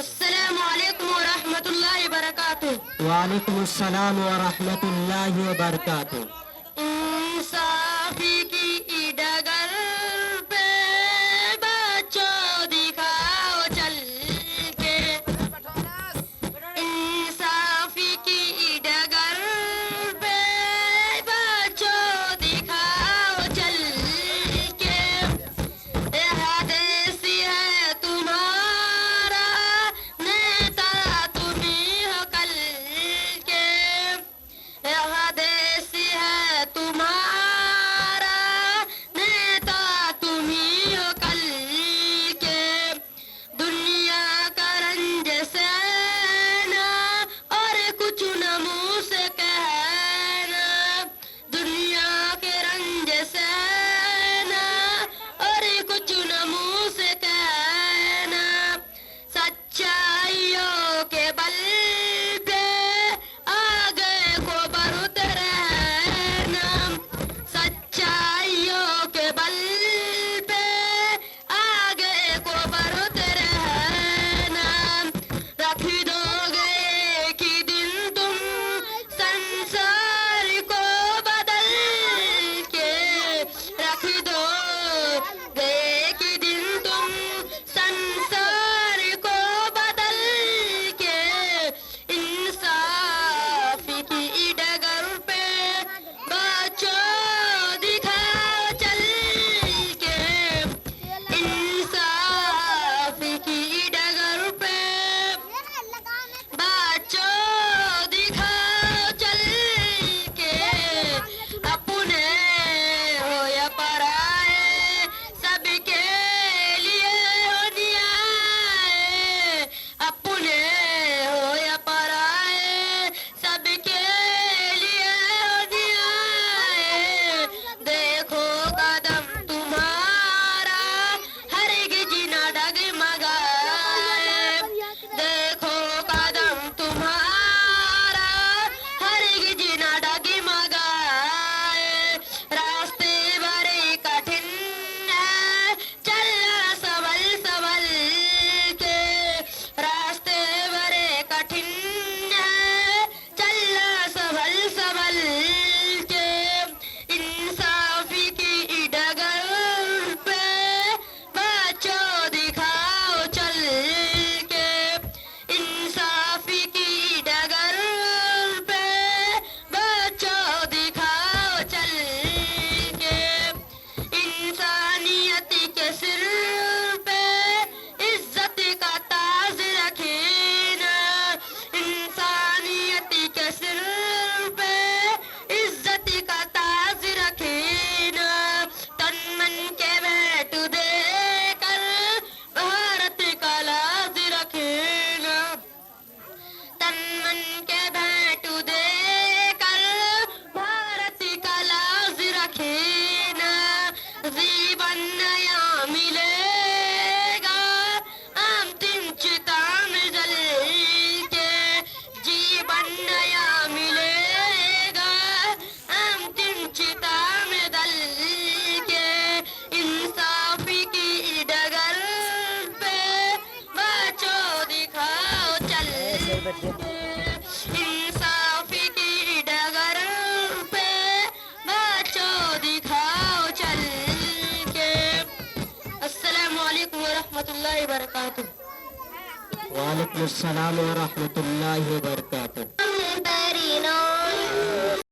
अस्सलामु अलैकुम व रहमतुल्लाहि व बरकातुहू। वालेकुम अस्सलाम व रहमतुल्लाहि व बरकातुहू। इंसाफी की डगर पे बच्चों दिखाओ चल के। इंसाफी की डगर पे बच्चों दिखाओ चल के। देसी है तुम्हारा नेता तुम्ही हो कल के। देसी है तुम्हारा नेता तुम्ही हो कल के। दुनिया का रंज सहना और कुछ न मुंह से कहना। दुनिया के रंज सहना और कुछ न मुंह से कहना। सच्चाइयों के बल पे आगे को बढ़ते रहना। सच्चाइयों के बल पे आगे को बढ़ते रहना। रख दोगे एक ही दिन तुम संसार को बदल के। रख दोगे एक ही दिन तुम संसार को बदल के। इंसाफ की डगर पे बच्चों दिखाओ चल के। इंसाफ की डगर पे बच्चों दिखाओ चल के। अपने हो या पराए सबके लिए हो न्याय। अपने हो या पराए सबके लिए हो न्याय। देखो कदम तुम्हारा हरगिज न डगमगाए। देखो कदम तुम्हारा हरगिज न डगमगाए। रास्ते बड़े कठिन है चलना संभल संभल के। रास्ते बड़े कठिन है चलना संभल संभल के। इंसाफी की डगर पे बच्चों दिखाओ चल के। इंसाफी की डगर पे बच्चों दिखाओ चल के। इंसानियत के सिर पे इज्जत का ताज रखना। इंसानियत के सिर पे इज्जत का ताज रखना। तन मन के बैठ देकर भारत का लाज रखना। तन मन के भेंट देकर भारत का लाज रखना। जीवन नया मिलेगा अंतिम चिता में जल के। जीवन नया मिलेगा अंतिम चिता में जल के। इंसाफी की डगर पे बच्चों दिखाओ चल के। इंसाफी की डगर पे बच्चों दिखाओ चल के। अस्सलामु अलैकुम व रहमतुल्लाहि व बरकातुहू। वालेकुम अस्सलाम व रहमतुल्लाहि व बरकातुहू।